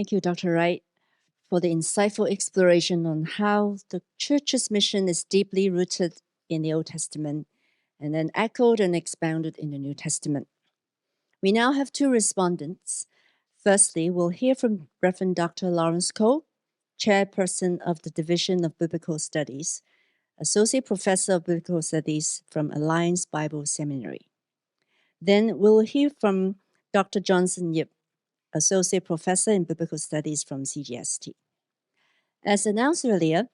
Thank you, Dr. Wright, for the insightful exploration on how the church's mission is deeply rooted in the Old Testament and then echoed and expounded in the New Testament. We now have two respondents. Firstly, we'll hear from Reverend Dr. Lawrence Ko, Chairperson of the Division of Biblical Studies, Associate Professor of Biblical Studies from Alliance Bible Seminary. Then we'll hear from Dr. Johnson Yip, Associate Professor in Biblical Studies from CGST. As announced earlier,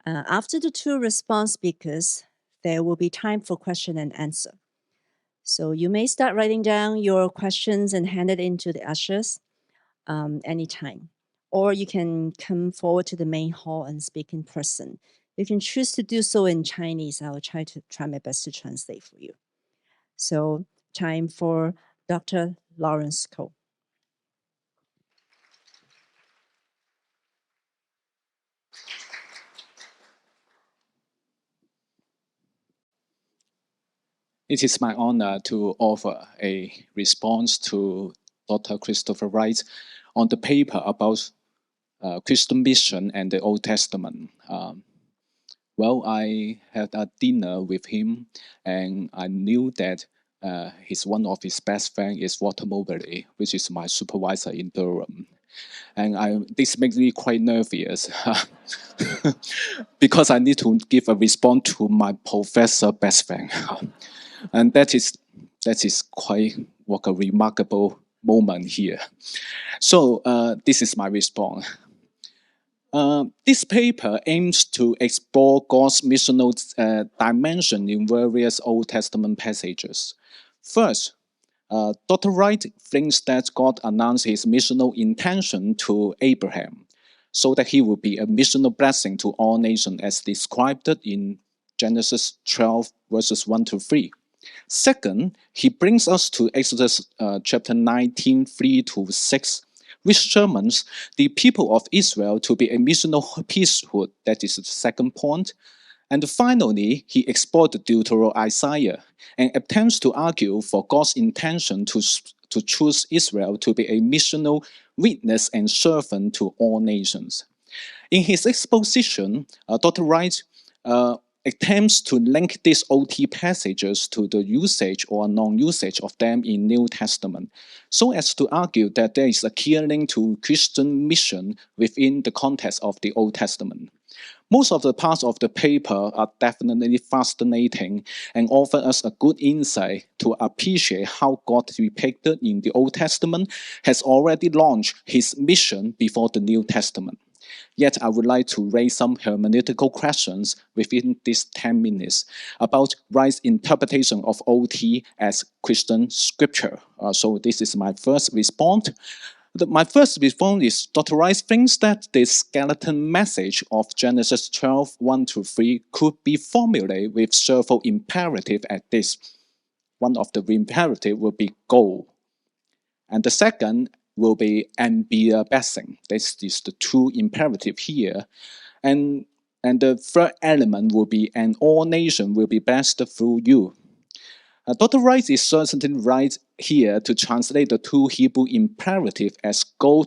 after the two response speakers, there will be time for question and answer. So you may start writing down your questions and hand it in to the ushers anytime. Or you can come forward to the main hall and speak in person. You can choose to do so in Chinese. I will try my best to translate for you. So time for Dr. Lawrence Ko. It is my honor to offer a response to Dr. Christopher Wright on the paper about Christian mission and the Old Testament. I had a dinner with him, and I knew that one of his best friends is Walter Moberly, which is my supervisor in Durham. And this makes me quite nervous because I need to give a response to my professor best friend. And that is quite a remarkable moment here. So this is my response. This paper aims to explore God's missional dimension in various Old Testament passages. First, Dr. Wright thinks that God announced his missional intention to Abraham so that he would be a missional blessing to all nations as described in Genesis 12, verses 1 to 3. Second, he brings us to Exodus chapter 19, 3 to 6, which determines the people of Israel to be a missional priesthood. That is the second point. And finally, he explored the Deutero-Isaiah and attempts to argue for God's intention to choose Israel to be a missional witness and servant to all nations. In his exposition, Dr. Wright attempts to link these OT passages to the usage or non-usage of them in New Testament, so as to argue that there is a clear link to Christian mission within the context of the Old Testament. Most of the parts of the paper are definitely fascinating and offer us a good insight to appreciate how God depicted in the Old Testament has already launched his mission before the New Testament. Yet I would like to raise some hermeneutical questions within these 10 minutes about Wright's interpretation of OT as Christian scripture. So this is my first response. My first response is Dr. Wright thinks that the skeleton message of Genesis 12, 1 to 3 could be formulated with several imperatives at this. One of the imperatives will be go. And the second will be and be a blessing. This is the two imperative here. And the third element will be and all nations will be blessed through you. Dr. Wright is certainly right here to translate the two Hebrew imperatives as go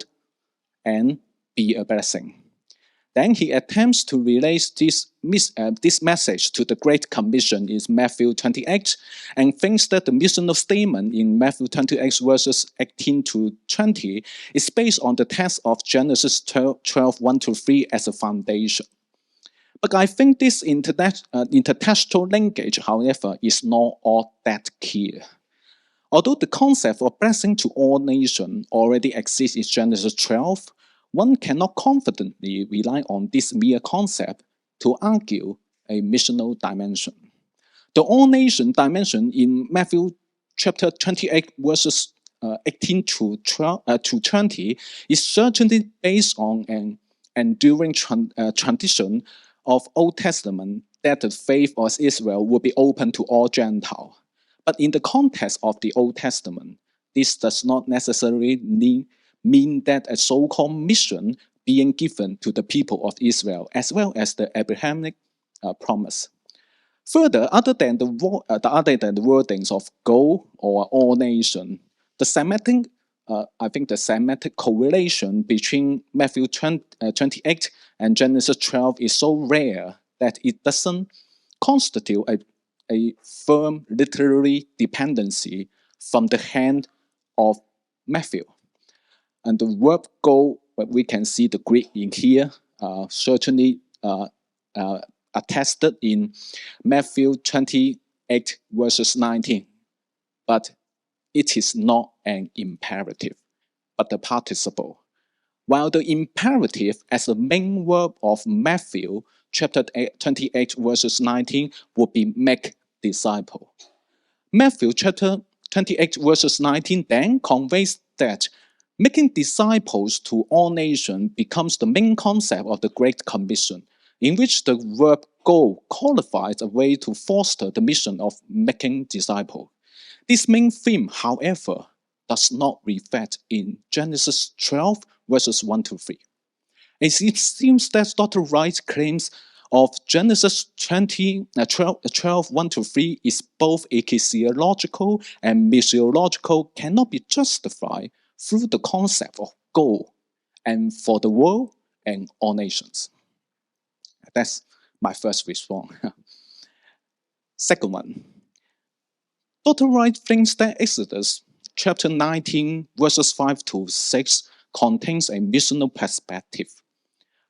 and be a blessing. Then he attempts to relate this message to the Great Commission in Matthew 28 and thinks that the missional statement in Matthew 28 verses 18 to 20 is based on the text of Genesis 12, 1 to 3 as a foundation. But I think this intertextual linkage, however, is not all that clear. Although the concept of blessing to all nations already exists in Genesis 12, one cannot confidently rely on this mere concept to argue a missional dimension. The all-nation dimension in Matthew chapter 28, verses 18 to 20 is certainly based on an enduring tradition of Old Testament that the faith of Israel would be open to all Gentiles. But in the context of the Old Testament, this does not necessarily mean that a so-called mission being given to the people of Israel, as well as the Abrahamic promise. Further, other than the wordings of go or all nation, the Semitic I think the semantic correlation between Matthew 28 and Genesis 12 is so rare that it doesn't constitute a firm literary dependency from the hand of Matthew. And the verb go, we can see the Greek in here, certainly attested in Matthew 28 verses 19. But it is not an imperative, but a participle. While the imperative as the main verb of Matthew chapter 28 verses 19 would be make disciple. Matthew chapter 28 verses 19 then conveys that making disciples to all nations becomes the main concept of the Great Commission, in which the verb go qualifies a way to foster the mission of making disciples. This main theme, however, does not reflect in Genesis 12 verses 1 to 3. It seems that Dr. Wright's claims of Genesis 12 1 to 3 is both ecclesiological and missiological cannot be justified through the concept of go and for the world and all nations. That's my first response. Second one, Dr. Wright thinks that Exodus chapter 19 verses 5 to 6 contains a missional perspective.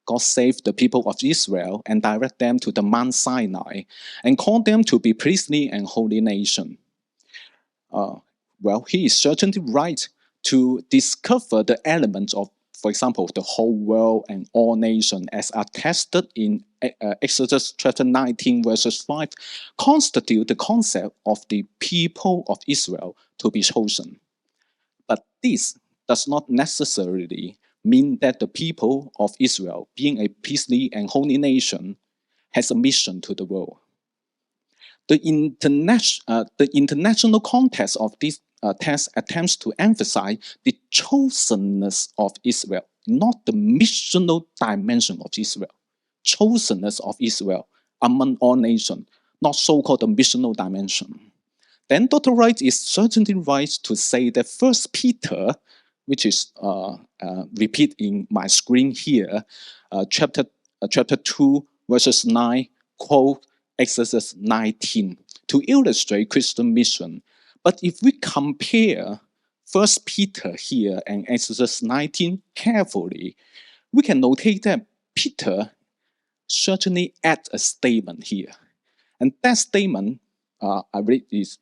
God saved the people of Israel and directed them to the Mount Sinai and called them to be priestly and holy nation. Well, he is certainly right to discover the elements of, for example, the whole world and all nations as attested in Exodus chapter 19 verses 5 constitute the concept of the people of Israel to be chosen. But this does not necessarily mean that the people of Israel, being a priestly and holy nation, has a mission to the world. The international context of this text attempts to emphasize the chosenness of Israel, not the missional dimension of Israel. Chosenness of Israel among all nations, not so-called the missional dimension. Then Dr. Wright is certainly right to say that 1 Peter, which is repeated in my screen here, chapter 2, verses 9, quote Exodus 19 to illustrate Christian mission. But if we compare 1 Peter here and Exodus 19 carefully, we can notate that Peter certainly adds a statement here. And that statement, I read is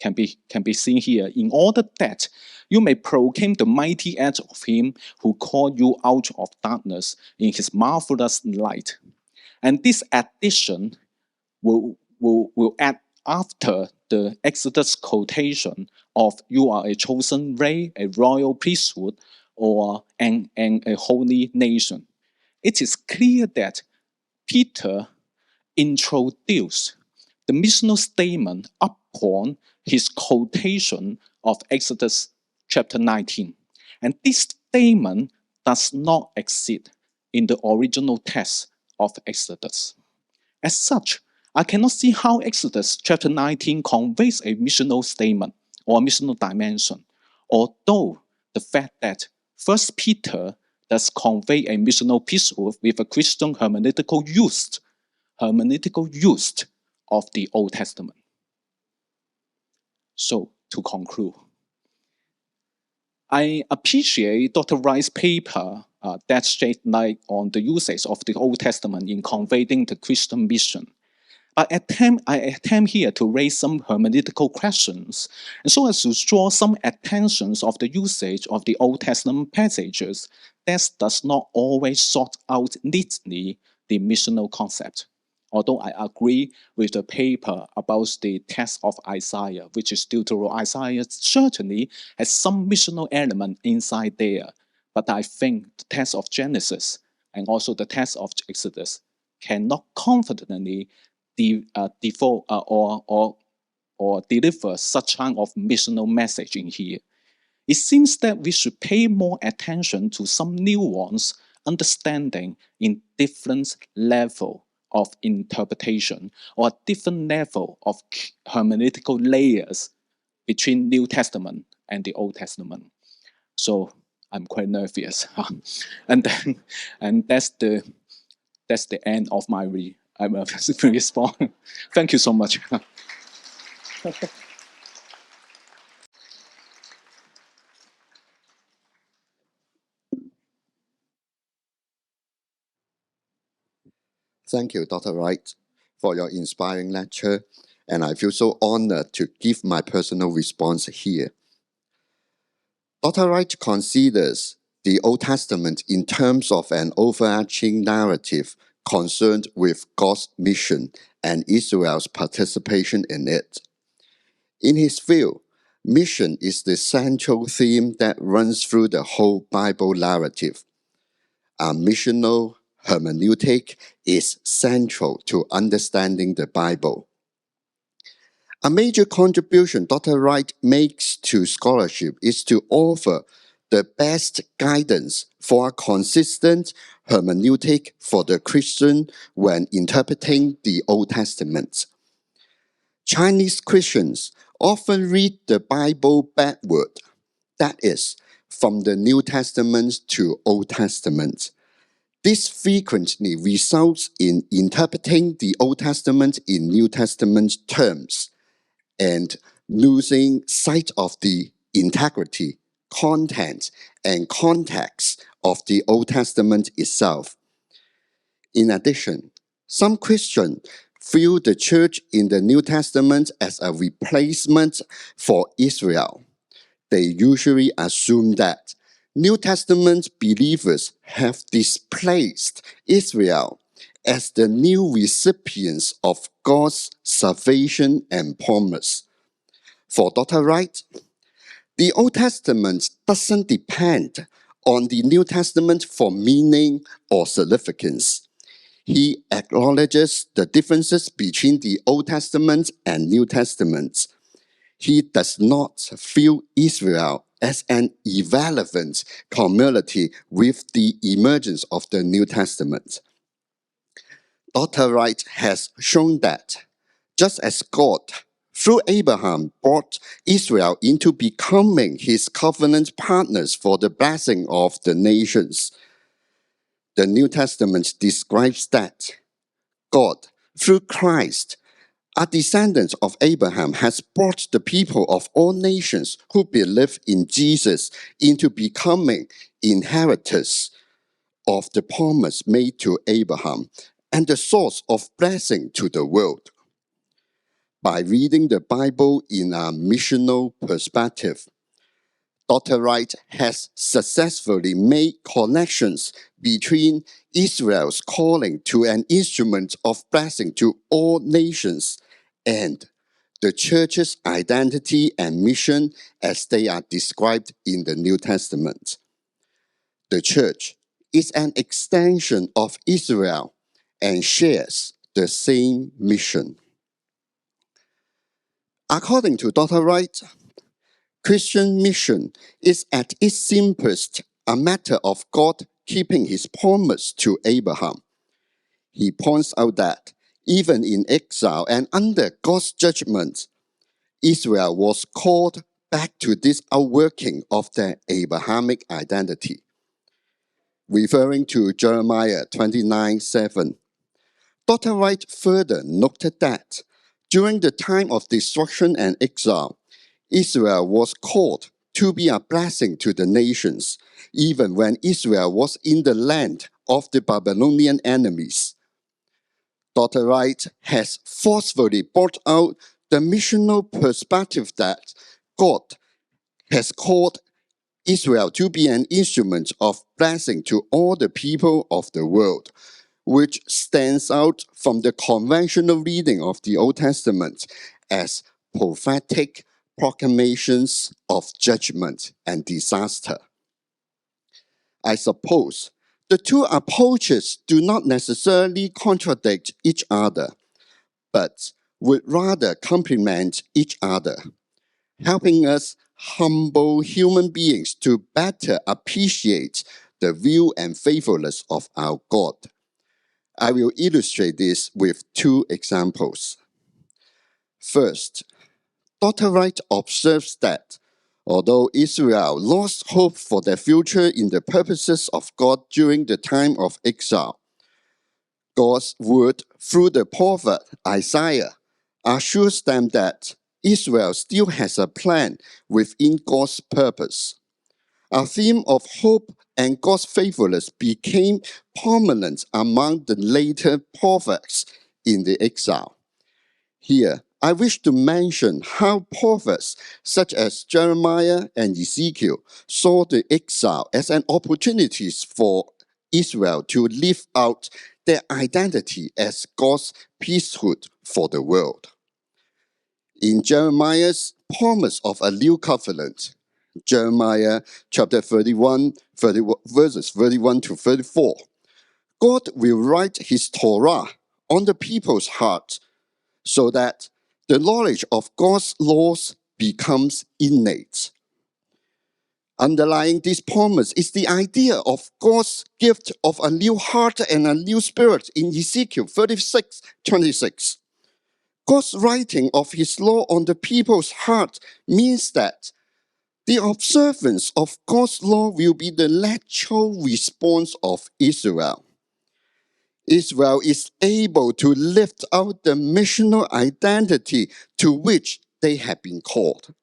can be seen here. In order that you may proclaim the mighty acts of him who called you out of darkness in his marvelous light. And this addition will add after the Exodus quotation of you are a chosen race, a royal priesthood, and a holy nation. It is clear that Peter introduced the missional statement upon his quotation of Exodus chapter 19. And this statement does not exist in the original text of Exodus. As such, I cannot see how Exodus chapter 19 conveys a missional statement or a missional dimension, although the fact that 1 Peter does convey a missional priesthood with a Christian hermeneutical use of the Old Testament. So, to conclude, I appreciate Dr. Wright's paper that sheds light on the usage of the Old Testament in conveying the Christian mission. I attempt here to raise some hermeneutical questions, and so as to draw some attention of the usage of the Old Testament passages that does not always sort out neatly the missional concept. Although I agree with the paper about the text of Isaiah, which is Deuteronomy, Isaiah certainly has some missional element inside there. But I think the text of Genesis and also the text of Exodus cannot confidently deliver such kind of missional message in here. It seems that we should pay more attention to some nuance understanding in different level of interpretation or a different level of hermeneutical layers between New Testament and the Old Testament. So I'm quite nervous. And that's the end of my response. Thank you so much. Thank you, Dr. Wright, for your inspiring lecture, and I feel so honored to give my personal response here. Dr. Wright considers the Old Testament in terms of an overarching narrative concerned with God's mission and Israel's participation in it. In his view, mission is the central theme that runs through the whole Bible narrative. A missional hermeneutic is central to understanding the Bible. A major contribution Dr. Wright makes to scholarship is to offer the best guidance for a consistent hermeneutic for the Christian when interpreting the Old Testament. Chinese Christians often read the Bible backward, that is, from the New Testament to Old Testament. This frequently results in interpreting the Old Testament in New Testament terms and losing sight of the integrity, content, and context of the Old Testament itself. In addition, some Christians view the church in the New Testament as a replacement for Israel. They usually assume that New Testament believers have displaced Israel as the new recipients of God's salvation and promise. For Dr. Wright, the Old Testament doesn't depend on the New Testament for meaning or significance. He acknowledges the differences between the Old Testament and New Testament. He does not view Israel as an irrelevant community with the emergence of the New Testament. Dr. Wright has shown that just as God, through Abraham, brought Israel into becoming his covenant partners for the blessing of the nations, the New Testament describes that God, through Christ, a descendant of Abraham, has brought the people of all nations who believe in Jesus into becoming inheritors of the promise made to Abraham and the source of blessing to the world. By reading the Bible in a missional perspective, Dr. Wright has successfully made connections between Israel's calling to an instrument of blessing to all nations and the church's identity and mission as they are described in the New Testament. The church is an extension of Israel and shares the same mission. According to Dr. Wright, Christian mission is at its simplest a matter of God keeping his promise to Abraham. He points out that even in exile and under God's judgment, Israel was called back to this outworking of their Abrahamic identity. Referring to Jeremiah 29:7, Dr. Wright further noted that during the time of destruction and exile, Israel was called to be a blessing to the nations, even when Israel was in the land of the Babylonian enemies. Dr. Wright has forcefully brought out the missional perspective that God has called Israel to be an instrument of blessing to all the people of the world, which stands out from the conventional reading of the Old Testament as prophetic proclamations of judgment and disaster. I suppose the two approaches do not necessarily contradict each other, but would rather complement each other, helping us humble human beings to better appreciate the view and faithfulness of our God. I will illustrate this with two examples. First, Dr. Wright observes that Although Israel lost hope for their future in the purposes of God during the time of exile, God's word through the prophet Isaiah assures them that Israel still has a plan within God's purpose. A theme of hope and God's faithfulness became prominent among the later prophets in the exile. Here, I wish to mention how prophets such as Jeremiah and Ezekiel saw the exile as an opportunity for Israel to live out their identity as God's priesthood for the world. In Jeremiah's promise of a new covenant, Jeremiah chapter 31, verses 31 to 34, God will write his Torah on the people's heart so that the knowledge of God's laws becomes innate. Underlying this promise is the idea of God's gift of a new heart and a new spirit in Ezekiel 36:26. God's writing of his law on the people's heart means that the observance of God's law will be the natural response of Israel. Israel is able to lift out the missional identity to which they have been called,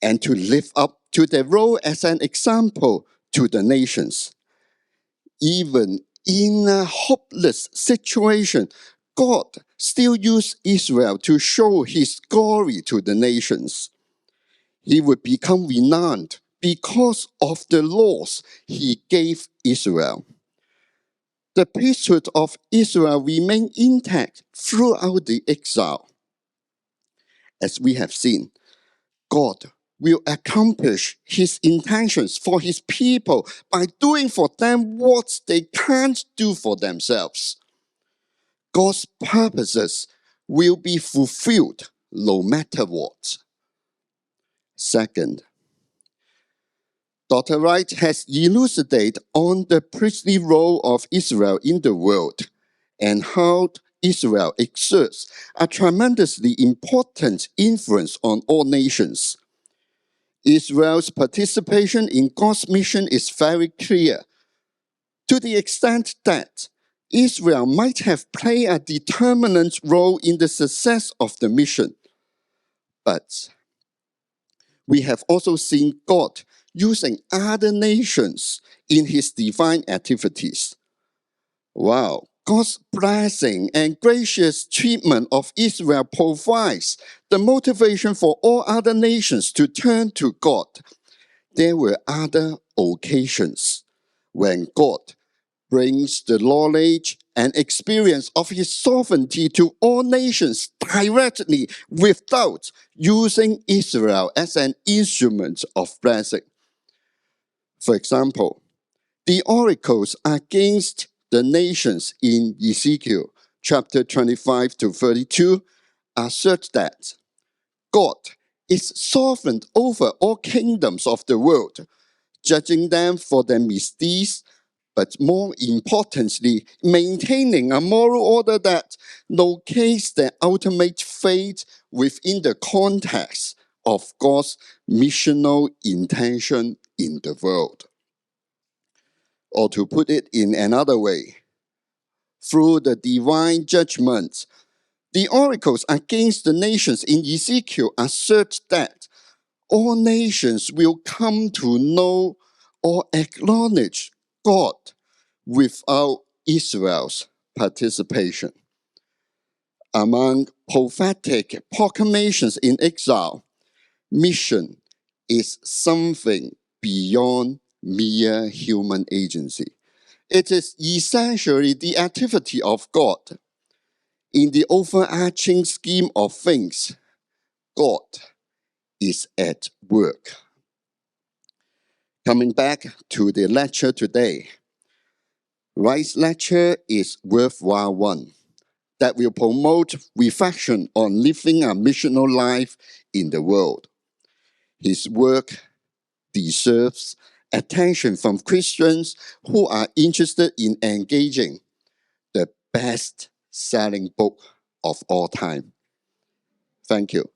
and to live up to their role as an example to the nations. Even in a hopeless situation, God still used Israel to show his glory to the nations. He would become renowned because of the laws he gave Israel. The priesthood of Israel remained intact throughout the exile. As we have seen, God will accomplish his intentions for his people by doing for them what they can't do for themselves. God's purposes will be fulfilled no matter what. Second, Dr. Wright has elucidated on the priestly role of Israel in the world and how Israel exerts a tremendously important influence on all nations. Israel's participation in God's mission is very clear, to the extent that Israel might have played a determinant role in the success of the mission. But we have also seen God using other nations in his divine activities. Wow, God's blessing and gracious treatment of Israel provides the motivation for all other nations to turn to God. There were other occasions when God brings the knowledge and experience of his sovereignty to all nations directly without using Israel as an instrument of blessing. For example, the oracles against the nations in Ezekiel chapter 25 to 32 assert that God is sovereign over all kingdoms of the world, judging them for their misdeeds, but more importantly, maintaining a moral order that locates their ultimate fate within the context of God's missional intention in the world. Or to put it in another way, through the divine judgment, the oracles against the nations in Ezekiel assert that all nations will come to know or acknowledge God without Israel's participation. Among prophetic proclamations in exile, mission is something beyond mere human agency. It is essentially the activity of God. In the overarching scheme of things, God is at work. Coming back to the lecture today, Wright's lecture is worthwhile one that will promote reflection on living a missional life in the world. His work deserves attention from Christians who are interested in engaging the best-selling book of all time. Thank you.